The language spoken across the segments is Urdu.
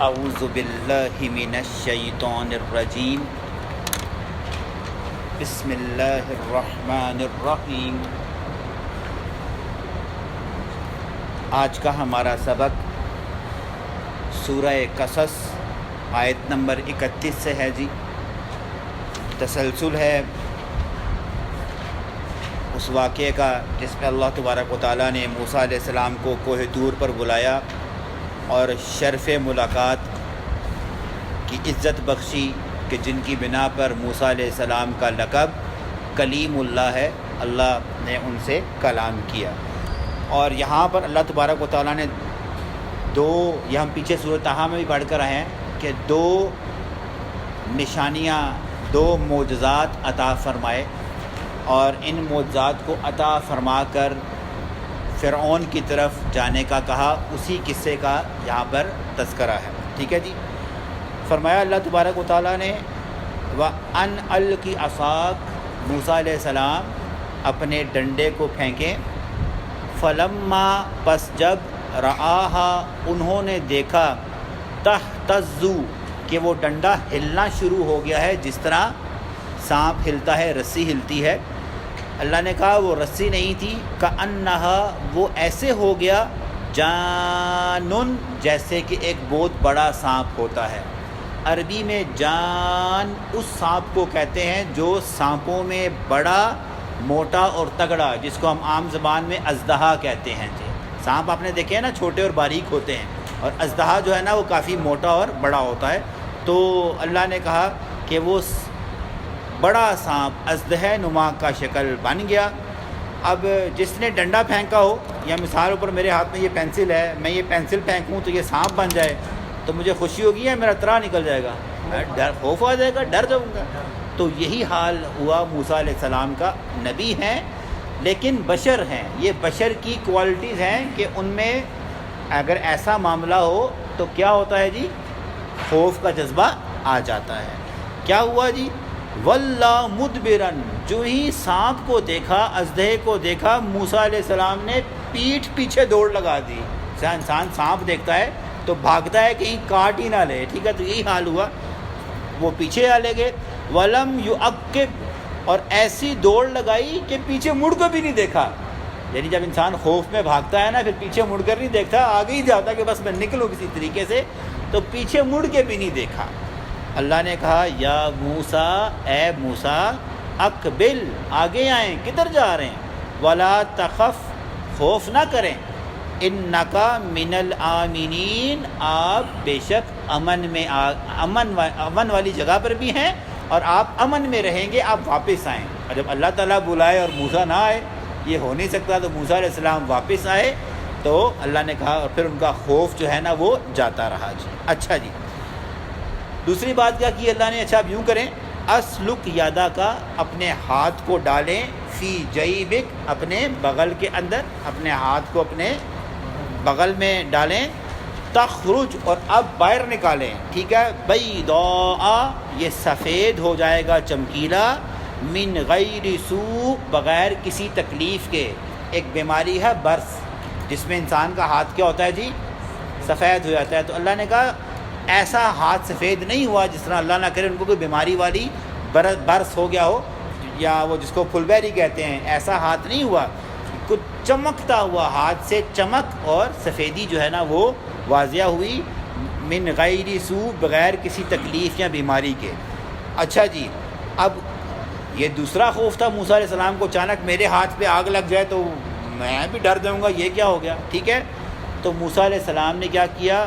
اعوذ باللہ من الشیطان الرجیم بسم اللہ الرحمن الرحیم۔ آج کا ہمارا سبق سورہ قصص آیت نمبر 31 سے ہے جی۔ تسلسل ہے اس واقعے کا جس میں اللہ تبارک و تعالیٰ نے موسیٰ علیہ السلام کو کوہ طور پر بلایا اور شرف ملاقات کی عزت بخشی کہ جن کی بنا پر موسیٰ علیہ السلام کا لقب کلیم اللہ ہے، اللہ نے ان سے کلام کیا۔ اور یہاں پر اللہ تبارک و تعالیٰ نے یہ ہم پیچھے سورۃ طٰہٰ میں بھی پڑھ کر آئے ہیں کہ دو نشانیاں، دو معجزات عطا فرمائے، اور ان معجزات کو عطا فرما کر فرعون کی طرف جانے کا کہا۔ اسی قصے کا یہاں پر تذکرہ ہے، ٹھیک ہے جی۔ فرمایا اللہ تبارک و تعالیٰ نے وَأَنْ أَلْقِ عَصَاكَ، موسیٰ علیہ السلام اپنے ڈنڈے کو پھینکیں۔ فَلَمَّا، پس جب رَآهَا، انہوں نے دیکھا، تَهْتَزُّ، کہ وہ ڈنڈا ہلنا شروع ہو گیا ہے، جس طرح سانپ ہلتا ہے، رسی ہلتی ہے۔ اللہ نے کہا وہ رسی نہیں تھی، کأنہا، وہ ایسے ہو گیا، جانن، جیسے کہ ایک بہت بڑا سانپ ہوتا ہے۔ عربی میں جان اس سانپ کو کہتے ہیں جو سانپوں میں بڑا، موٹا اور تگڑا، جس کو ہم عام زبان میں اژدہا کہتے ہیں جی۔ سانپ آپ نے دیکھے ہیں نا، چھوٹے اور باریک ہوتے ہیں، اور اژدہا جو ہے نا وہ کافی موٹا اور بڑا ہوتا ہے۔ تو اللہ نے کہا کہ وہ بڑا سانپ اژدہے نما کا شکل بن گیا۔ اب جس نے ڈنڈا پھینکا ہو، یا مثال پر میرے ہاتھ میں یہ پینسل ہے، میں یہ پینسل پھینکوں تو یہ سانپ بن جائے تو مجھے خوشی ہوگی یا میرا ترا نکل جائے گا؟ خوف آ جائے گا، ڈر جاؤں گا۔ تو یہی حال ہوا موسیٰ علیہ السلام کا۔ نبی ہیں لیکن بشر ہیں، یہ بشر کی کوالٹیز ہیں کہ ان میں اگر ایسا معاملہ ہو تو کیا ہوتا ہے جی؟ خوف کا جذبہ آ جاتا ہے۔ کیا ہوا جی؟ واللہ مدبرن، جو ہی سانپ کو دیکھا، اژدہے کو دیکھا، موسیٰ علیہ السلام نے پیٹھ پیچھے دوڑ لگا دی۔ انسان سانپ دیکھتا ہے تو بھاگتا ہے کہیں کاٹ ہی نہ لے، ٹھیک ہے؟ تو یہی حال ہوا، وہ پیچھے آ لے گئے۔ ولم یعقب، اور ایسی دوڑ لگائی کہ پیچھے مڑ کر بھی نہیں دیکھا۔ یعنی جب انسان خوف میں بھاگتا ہے نا، پھر پیچھے مڑ کر نہیں دیکھتا، آگے ہی جاتا کہ بس میں نکلوں کسی طریقے سے، تو پیچھے مڑ کے بھی نہیں دیکھا۔ اللہ نے کہا یا موسیٰ، اے موسیٰ، اقبل، آگے آئیں، کدھر جا رہے ہیں؟ ولا تخف، خوف نہ کریں، انکا من الآمنین، آپ بے شک امن والی جگہ پر بھی ہیں اور آپ امن میں رہیں گے، آپ واپس آئیں۔ اور جب اللہ تعالیٰ بلائے اور موسیٰ نہ آئے، یہ ہو نہیں سکتا، تو موسیٰ علیہ السلام واپس آئے، تو اللہ نے کہا، اور پھر ان کا خوف جو ہے نا وہ جاتا رہا جی۔ اچھا جی، دوسری بات کیا کی اللہ نے؟ اچھا اب یوں کریں، اسلک یادا کا، اپنے ہاتھ کو ڈالیں، فی جیبک، اپنے بغل کے اندر، اپنے ہاتھ کو اپنے بغل میں ڈالیں، تخرج، اور اب باہر نکالیں، ٹھیک ہے؟ بیضاء، یہ سفید ہو جائے گا، چمکیلا، من غیر سوء، بغیر کسی تکلیف کے۔ ایک بیماری ہے برس، جس میں انسان کا ہاتھ کیا ہوتا ہے جی؟ سفید ہو جاتا ہے۔ تو اللہ نے کہا ایسا ہاتھ سفید نہیں ہوا، جس طرح اللہ نہ کرے ان کو کوئی بیماری والی برس ہو گیا ہو، یا وہ جس کو پھل بیری کہتے ہیں، ایسا ہاتھ نہیں ہوا، کچھ چمکتا ہوا ہاتھ سے چمک اور سفیدی جو ہے نا وہ واضح ہوئی، من غیر سوء، بغیر کسی تکلیف یا بیماری کے۔ اچھا جی، اب یہ دوسرا خوف تھا موسیٰ علیہ السلام کو، اچانک میرے ہاتھ پہ آگ لگ جائے تو میں بھی ڈر جاؤں گا، یہ کیا ہو گیا، ٹھیک ہے؟ تو موسیٰ علیہ السلام نے کیا کیا،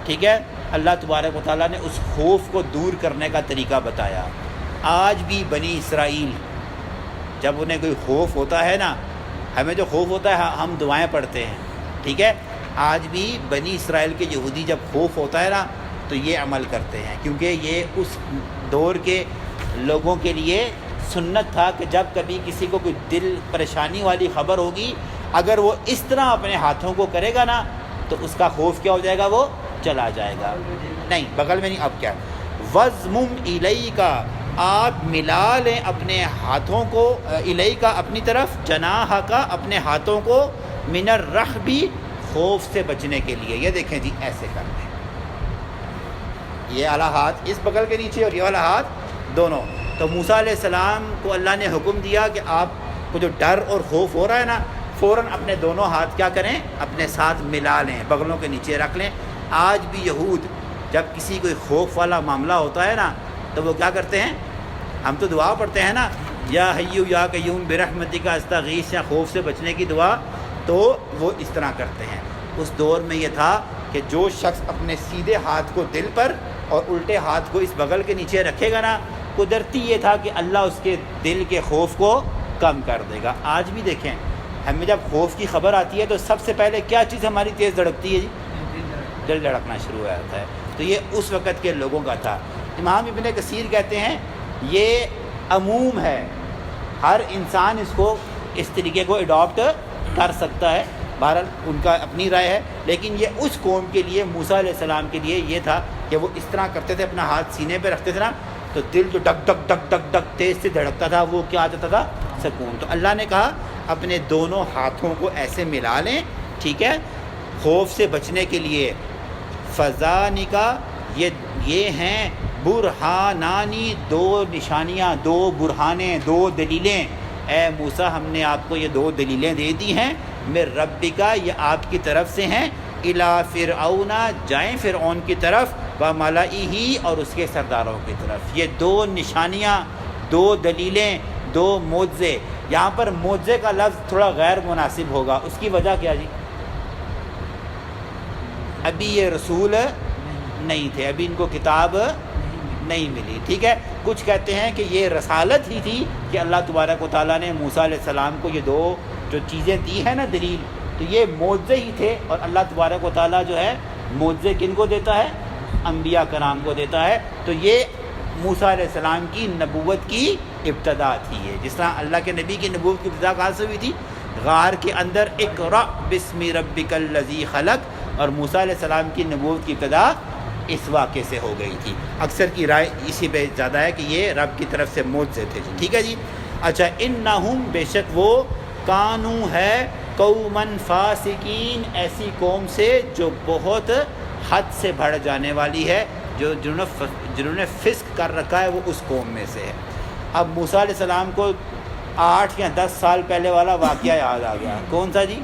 ٹھیک ہے؟ اللہ تبارک و تعالیٰ نے اس خوف کو دور کرنے کا طریقہ بتایا۔ آج بھی بنی اسرائیل جب انہیں کوئی خوف ہوتا ہے نا، ہمیں جو خوف ہوتا ہے ہم دعائیں پڑھتے ہیں، ٹھیک ہے؟ آج بھی بنی اسرائیل کے یہودی جب خوف ہوتا ہے نا تو یہ عمل کرتے ہیں، کیونکہ یہ اس دور کے لوگوں کے لیے سنت تھا کہ جب کبھی کسی کو کوئی دل پریشانی والی خبر ہوگی، اگر وہ اس طرح اپنے ہاتھوں کو کرے گا نا تو اس کا خوف کیا ہو جائے گا؟ وہ چلا جائے گا۔ نہیں، بغل میں نہیں، اب کیا؟ وَضْمُمْ إِلَيْكَ، آپ ملا لیں اپنے ہاتھوں کو، الیکا، اپنی طرف، جناح کا، اپنے ہاتھوں کو، من الرحب، خوف سے بچنے کے لیے۔ یہ دیکھیں جی، ایسے کرتے ہیں، یہ اعلیٰ ہاتھ اس بغل کے نیچے اور یہ والا ہاتھ دونوں. تو موسیٰ علیہ السلام کو اللہ نے حکم دیا کہ آپ کو جو ڈر اور خوف ہو رہا ہے نا، فوراً اپنے دونوں ہاتھ کیا کریں، اپنے ساتھ ملا لیں، بغلوں کے نیچے رکھ لیں. آج بھی یہود جب کسی کوئی خوف والا معاملہ ہوتا ہے نا تو وہ کیا کرتے ہیں، ہم تو دعا پڑھتے ہیں نا، یا حیو یا قیوم برحمتک استغیث، یا خوف سے بچنے کی دعا، تو وہ اس طرح کرتے ہیں. اس دور میں یہ تھا کہ جو شخص اپنے سیدھے ہاتھ کو دل پر اور الٹے ہاتھ کو اس بغل کے نیچے رکھے گا نا، قدرتی یہ تھا کہ اللہ اس کے دل کے خوف کو کم کر دے گا. آج بھی دیکھیں، ہمیں جب خوف کی خبر آتی ہے تو سب سے پہلے کیا چیز ہماری تیز دھڑکتی ہے جی؟ دل دھڑکنا شروع ہو جاتا ہے. تو یہ اس وقت کے لوگوں کا تھا. امام ابن کثیر کہتے ہیں یہ عموم ہے، ہر انسان اس کو اس طریقے کو اڈاپٹ کر سکتا ہے. بہرحال ان کا اپنی رائے ہے، لیکن یہ اس قوم کے لیے، موسیٰ علیہ السلام کے لیے یہ تھا کہ وہ اس طرح کرتے تھے، اپنا ہاتھ سینے پہ رکھتے تھے نا، تو دل جو ڈک ڈک ڈک ڈک ڈک تیز سے دھڑکتا تھا وہ کیا آتا تھا، سکون. تو اللہ نے کہا اپنے دونوں ہاتھوں کو ایسے ملا لیں، ٹھیک ہے، خوف سے بچنے کے لیے. فذانکا، یہ ہیں برہانانی، دو نشانیاں، دو برہانیں، دو دلیلیں. اے موسیٰ ہم نے آپ کو یہ دو دلیلیں دے دی ہیں، من ربکا، یہ آپ کی طرف سے ہیں، الی فرعون، جائیں فرعون کی طرف، و ملئہ، اور اس کے سرداروں کی طرف. یہ دو نشانیاں، دو دلیلیں، دو معجزے. یہاں پر معجزے کا لفظ تھوڑا غیر مناسب ہوگا. اس کی وجہ کیا جی؟ ابھی یہ رسول نہیں تھے، ابھی ان کو کتاب نہیں ملی، ٹھیک ہے. کچھ کہتے ہیں کہ یہ رسالت ہی تھی کہ اللہ تبارک و تعالیٰ نے موسیٰ علیہ السلام کو یہ دو جو چیزیں دی ہیں نا دلیل، تو یہ معجزے ہی تھے. اور اللہ تبارک و تعالیٰ جو ہے معجزے کن کو دیتا ہے؟ انبیاء کرام کو دیتا ہے. تو یہ موسیٰ علیہ السلام کی نبوت کی ابتدا تھی. ہے جس طرح اللہ کے نبی کی نبوت کی ابتدا کہاں سے ہوئی تھی؟ غار کے اندر اقرأ بسم ربک الذی خلق. اور موسیٰ علیہ السلام کی نبوت کی ابتدا اس واقعے سے ہو گئی تھی. اکثر کی رائے اسی پہ زیادہ ہے کہ یہ رب کی طرف سے معجزے تھے جی، ٹھیک ہے جی. اچھا، انہم، بے شک وہ، کانو ہے، قومن فاسقین، ایسی قوم سے جو بہت حد سے بڑھ جانے والی ہے، جنہوں نے فسق کر رکھا ہے، وہ اس قوم میں سے ہے. اب موسیٰ علیہ السلام کو 8 یا 10 سال پہلے والا واقعہ یاد آ گیا. کون سا جی؟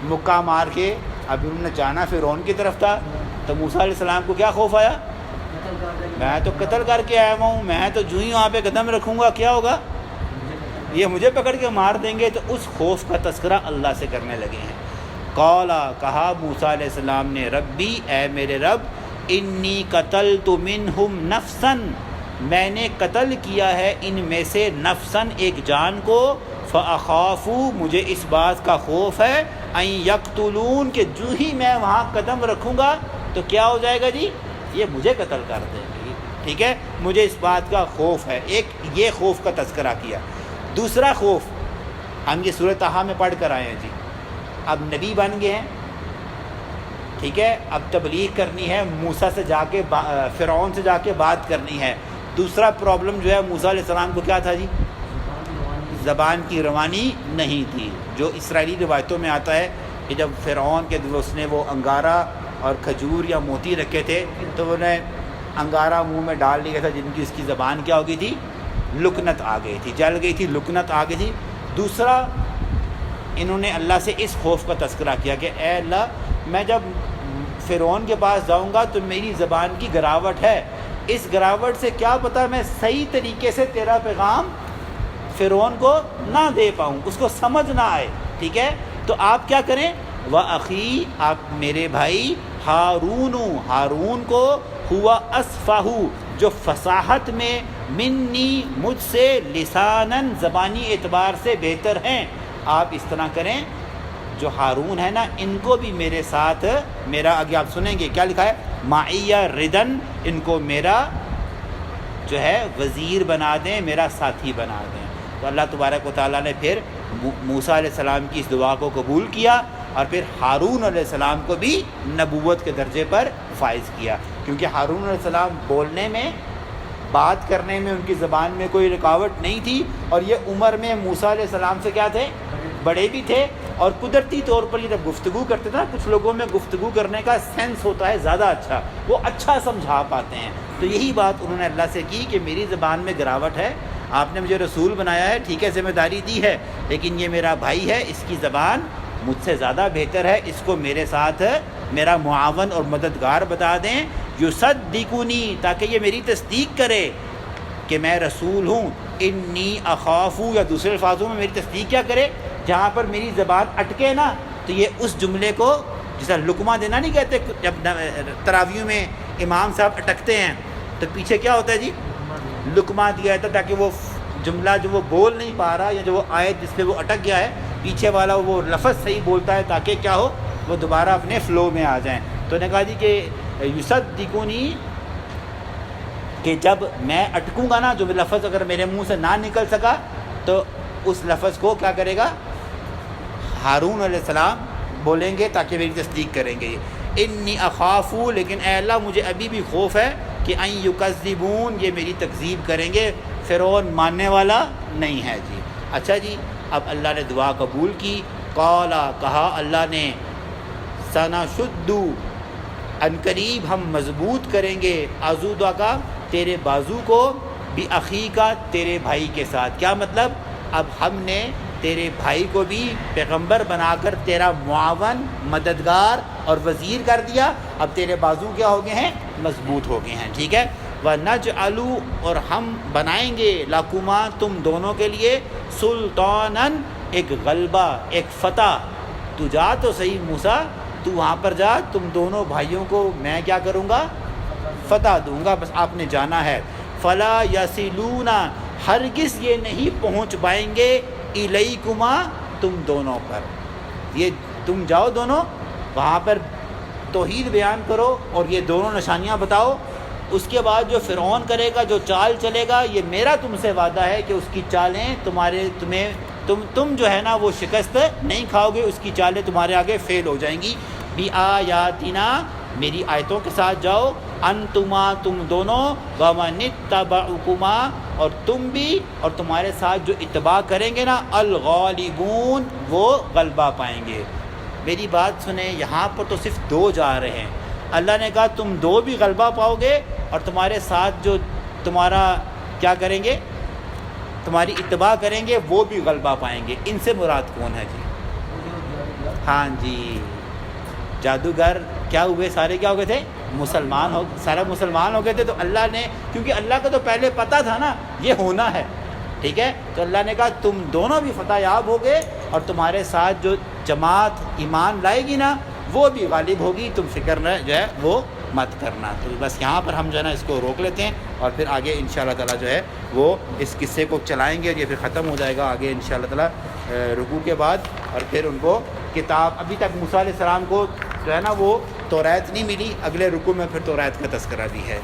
مکہ مار کے اب انہوں نے جانا فرعون کی طرف تھا، تو موسیٰ علیہ السلام کو کیا خوف آیا؟ میں تو قتل کر کے آیا ہوں، میں تو جو ہی وہاں پہ قدم رکھوں گا کیا ہوگا، یہ مجھے پکڑ کے مار دیں گے. تو اس خوف کا تذکرہ اللہ سے کرنے لگے ہیں. قالا، کہا موسیٰ علیہ السلام نے، ربی، اے میرے رب، انی قتلت منہم نفسا، میں نے قتل کیا ہے ان میں سے نفسا، ایک جان کو، فاخاف، مجھے اس بات کا خوف ہے، ان یقتلون، کہ جو ہی میں وہاں قدم رکھوں گا تو کیا ہو جائے گا جی، یہ مجھے قتل کر دیں گے. ٹھیک ہے، مجھے اس بات کا خوف ہے. ایک یہ خوف کا تذکرہ کیا. دوسرا خوف ہم یہ سورۃ طٰہٰ میں پڑھ کر آئے ہیں جی. اب نبی بن گئے ہیں، ٹھیک ہے، اب تبلیغ کرنی ہے، موسیٰ سے جا کے فرعون سے جا کے بات کرنی ہے. دوسرا پرابلم جو ہے موسیٰ علیہ السلام کو کیا تھا جی؟ زبان کی روانی نہیں تھی. جو اسرائیلی روایتوں میں آتا ہے کہ جب فرعون کے اس نے وہ انگارہ اور کھجور یا موتی رکھے تھے تو انہوں نے انگارہ منہ میں ڈال لیا تھا، جن کی اس کی زبان کیا ہو گئی تھی؟ لکنت آ گئی تھی، جل گئی تھی، لکنت آ گئی تھی. دوسرا انہوں نے اللہ سے اس خوف کا تذکرہ کیا کہ اے اللہ، میں جب فرعون کے پاس جاؤں گا تو میری زبان کی گراوٹ ہے، اس گراوٹ سے کیا پتہ میں صحیح طریقے سے تیرا پیغام فرعون کو نہ دے پاؤں، اس کو سمجھ نہ آئے. ٹھیک ہے، تو آپ کیا کریں؟ وَأَخِي، آپ میرے بھائی، ہارون کو، ہوا اصفہ، جو فصاحت میں، منی، مجھ سے، لساناً، زبانی اعتبار سے بہتر ہیں. آپ اس طرح کریں، جو ہارون ہے نا، ان کو بھی میرے ساتھ، میرا آگے آپ سنیں گے کیا لکھا ہے، معیّ ردن، ان کو میرا جو ہے وزیر بنا دیں، میرا ساتھی بنا دیں. تو اللہ تبارک و تعالیٰ نے پھر موسیٰ علیہ السلام کی اس دعا کو قبول کیا، اور پھر ہارون علیہ السلام کو بھی نبوت کے درجے پر فائز کیا. کیونکہ ہارون علیہ السلام بولنے میں، بات کرنے میں ان کی زبان میں کوئی رکاوٹ نہیں تھی، اور یہ عمر میں موسیٰ علیہ السلام سے کیا تھے؟ بڑے بھی تھے، اور قدرتی طور پر یہ جب گفتگو کرتے تھے نا، کچھ لوگوں میں گفتگو کرنے کا سینس ہوتا ہے زیادہ اچھا، وہ اچھا سمجھا پاتے ہیں، تو یہی بات انہوں نے اللہ سے کی کہ میری زبان میں گراوٹ ہے، آپ نے مجھے رسول بنایا ہے، ٹھیک ہے ذمہ داری دی ہے، لیکن یہ میرا بھائی ہے، اس کی زبان مجھ سے زیادہ بہتر ہے، اس کو میرے ساتھ میرا معاون اور مددگار بتا دیں، یصدقونی، تاکہ یہ میری تصدیق کرے کہ میں رسول ہوں، انی اخافو، یا دوسرے الفاظوں میں میری تصدیق کیا کرے، جہاں پر میری زبان اٹکے نا تو یہ اس جملے کو جیسا لقمہ دینا نہیں کہتے، جب تراویح میں امام صاحب اٹکتے ہیں تو پیچھے کیا ہوتا ہے جی، لقمہ دیا جاتا ہے، تاکہ وہ جملہ جو وہ بول نہیں پا رہا یا جو وہ آیت جس پہ وہ اٹک گیا ہے، پیچھے والا وہ لفظ صحیح بولتا ہے تاکہ کیا ہو، وہ دوبارہ اپنے فلو میں آ جائیں۔ تو نے کہا جی کہ یصدقونی، کہ جب میں اٹکوں گا نا، جو لفظ اگر میرے منہ سے نہ نکل سکا تو اس لفظ کو کیا کرے گا، ہارون علیہ السلام بولیں گے تاکہ میری تصدیق کریں گے۔ انی اخافو، لیکن اے اللہ مجھے ابھی بھی خوف ہے کہ ان یکذبون، یہ میری تکذیب کریں گے، فرعون ماننے والا نہیں ہے جی۔ اچھا جی، اب اللہ نے دعا قبول کی، قالا، کہا اللہ نے، سنشد، ان قریب ہم مضبوط کریں گے، عضدہ کا، تیرے بازو کو، بأخی کا، تیرے بھائی کے ساتھ۔ کیا مطلب، اب ہم نے تیرے بھائی کو بھی پیغمبر بنا کر تیرا معاون، مددگار اور وزیر کر دیا، اب تیرے بازو کیا ہو گئے ہیں، مضبوط ہو گئے ہیں، ٹھیک ہے۔ وَنَجْعَلُ، اور ہم بنائیں گے، لَكُمَا، تم دونوں کے لیے، سلطاناً، ایک غلبہ، ایک فتح۔ تو جا تو صحیح موسیٰ، تو وہاں پر جا، تم دونوں بھائیوں کو میں کیا کروں گا، فتح دوں گا، بس آپ نے جانا ہے۔ فَلَا يَصِلُونَ، ہرگز یہ نہیں پہنچ پائیں گے، الیکما، تم دونوں پر، یہ تم جاؤ دونوں وہاں پر توحید بیان کرو اور یہ دونوں نشانیاں بتاؤ، اس کے بعد جو فرعون کرے گا، جو چال چلے گا، یہ میرا تم سے وعدہ ہے کہ اس کی چالیں تم جو ہے نا وہ شکست نہیں کھاؤ گے، اس کی چالیں تمہارے آگے فیل ہو جائیں گی۔ بِآیاتنا، میری آیتوں کے ساتھ جاؤ، انتما، تم دونوں، ومن اتبعکما، اور تم بھی اور تمہارے ساتھ جو اتباع کریں گے نا، الغالبون، وہ غلبہ پائیں گے۔ میری بات سنیں، یہاں پر تو صرف دو جا رہے ہیں، اللہ نے کہا تم دو بھی غلبہ پاؤ گے، اور تمہارے ساتھ جو تمہارا کیا کریں گے، تمہاری اتباع کریں گے، وہ بھی غلبہ پائیں گے۔ ان سے مراد کون ہے جی؟ ہاں جی، جادوگر کیا ہوئے، سارے کیا ہو گئے تھے، سارے مسلمان ہو گئے تھے، تو اللہ نے، کیونکہ اللہ کو تو پہلے پتہ تھا نا یہ ہونا ہے، ٹھیک ہے، تو اللہ نے کہا تم دونوں بھی فتح یاب ہو گئے، اور تمہارے ساتھ جو جماعت ایمان لائے گی نا وہ بھی غالب ہوگی، تم فکر نہ جو ہے وہ مت کرنا۔ تو بس یہاں پر ہم جو ہے نا اس کو روک لیتے ہیں، اور پھر آگے انشاءاللہ تعالیٰ جو ہے وہ اس قصے کو چلائیں گے، اور یہ پھر ختم ہو جائے گا آگے انشاءاللہ تعالیٰ رکوع کے بعد، اور پھر ان کو کتاب، ابھی تک موسیٰ علیہ السلام کو جو ہے نا وہ توریت نہیں ملی، اگلے رکوع میں پھر توریت کا تذکرہ بھی ہے۔